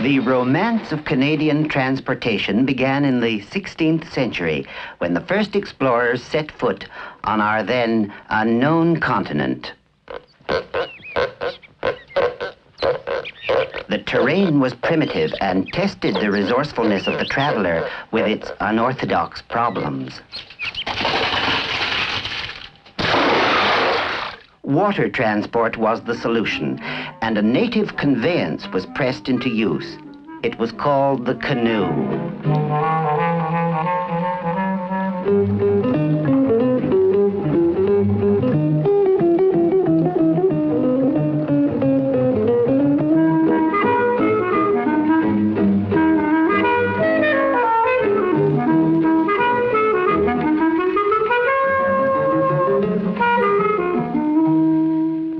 The romance of Canadian transportation began in the 16th century when the first explorers set foot on our then unknown continent. The terrain was primitive and tested the resourcefulness of the traveler with its unorthodox problems. Water transport was the solution, and a native conveyance was pressed into use. It was called the canoe.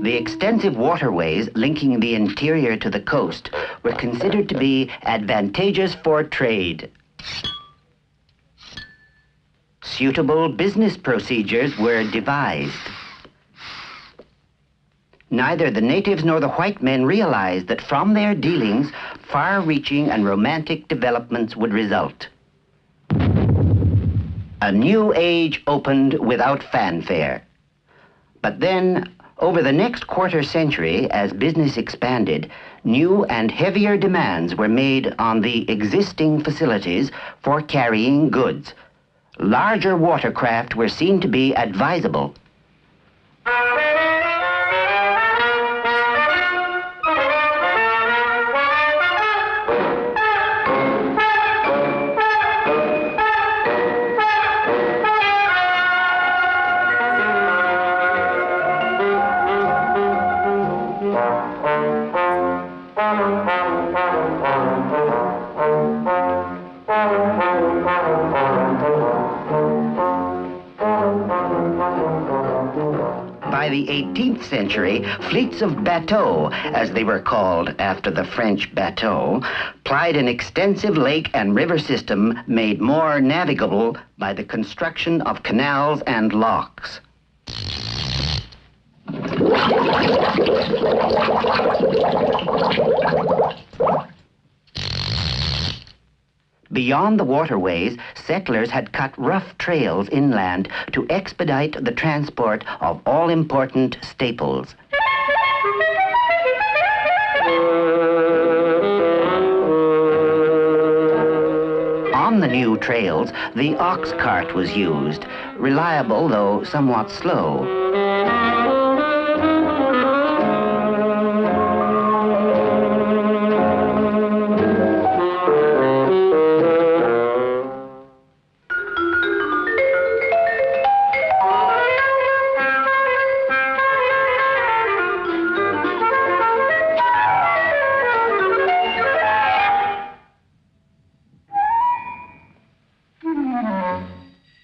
The extensive waterways linking the interior to the coast were considered to be advantageous for trade. Suitable business procedures were devised. Neither the natives nor the white men realized that from their dealings, far-reaching and romantic developments would result. A new age opened without fanfare. But then, over the next quarter century, as business expanded, new and heavier demands were made on the existing facilities for carrying goods. Larger watercraft were seen to be advisable. By the 18th century, fleets of bateaux, as they were called after the French bateau, plied an extensive lake and river system made more navigable by the construction of canals and locks. Beyond the waterways, settlers had cut rough trails inland to expedite the transport of all-important staples. On the new trails, the ox cart was used, reliable though somewhat slow.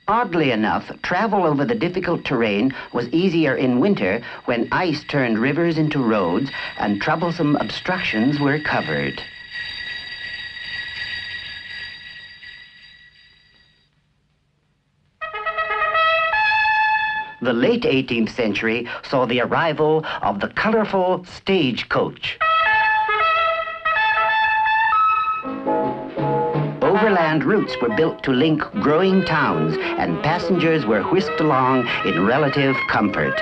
Oddly enough, travel over the difficult terrain was easier in winter when ice turned rivers into roads and troublesome obstructions were covered. The late 18th century saw the arrival of the colorful stagecoach. Overland routes were built to link growing towns, and passengers were whisked along in relative comfort.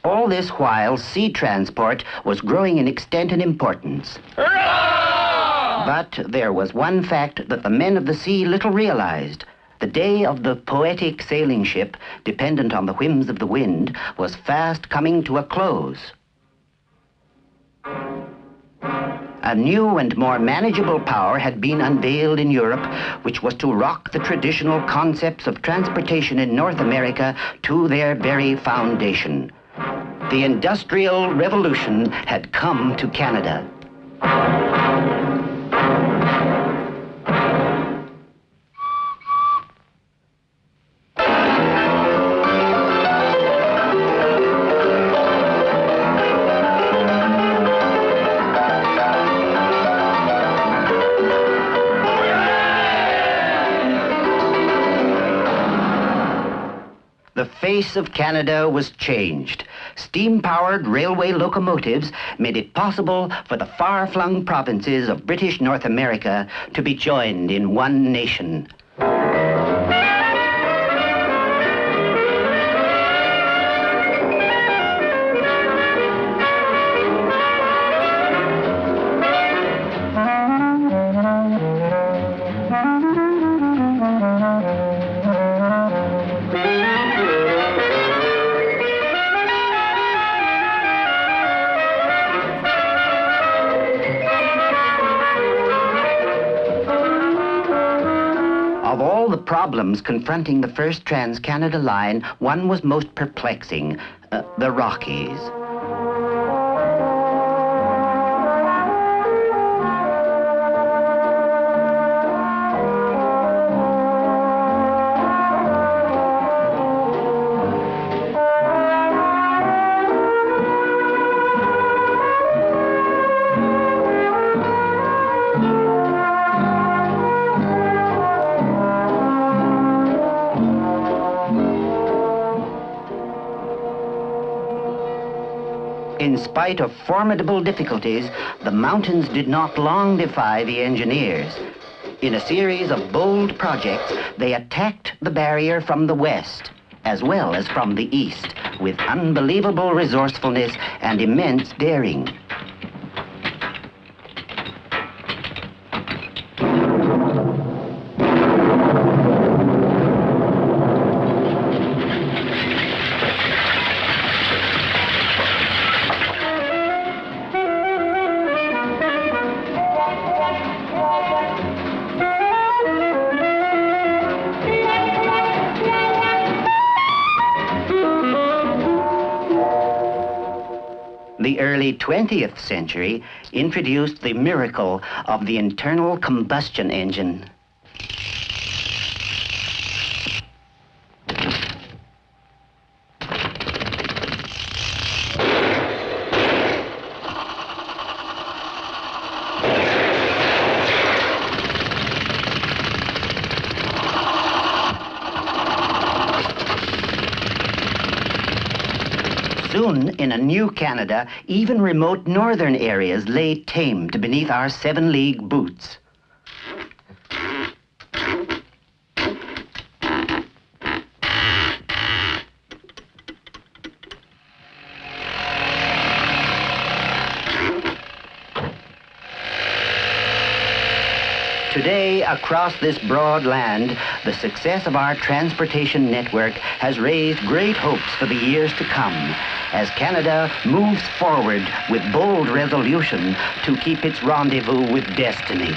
All this while, sea transport was growing in extent and importance. But there was one fact that the men of the sea little realized. The day of the poetic sailing ship, dependent on the whims of the wind, was fast coming to a close. A new and more manageable power had been unveiled in Europe, which was to rock the traditional concepts of transportation in North America to their very foundation. The Industrial Revolution had come to Canada. The face of Canada was changed. Steam-powered railway locomotives made it possible for the far-flung provinces of British North America to be joined in one nation. Of all the problems confronting the first Trans-Canada line, one was most perplexing, the Rockies. In spite of formidable difficulties, the mountains did not long defy the engineers. In a series of bold projects, they attacked the barrier from the west, as well as from the east, with unbelievable resourcefulness and immense daring. The early 20th century introduced the miracle of the internal combustion engine. Soon, in a new Canada, even remote northern areas lay tamed beneath our 7-league boots. Today, across this broad land, the success of our transportation network has raised great hopes for the years to come, as Canada moves forward with bold resolution to keep its rendezvous with destiny.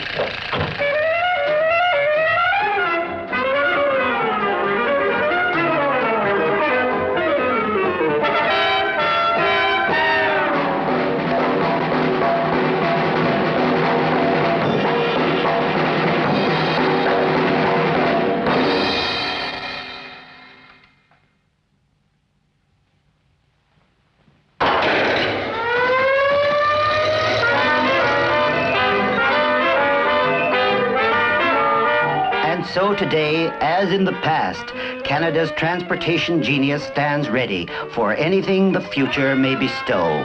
So today, as in the past, Canada's transportation genius stands ready for anything the future may bestow.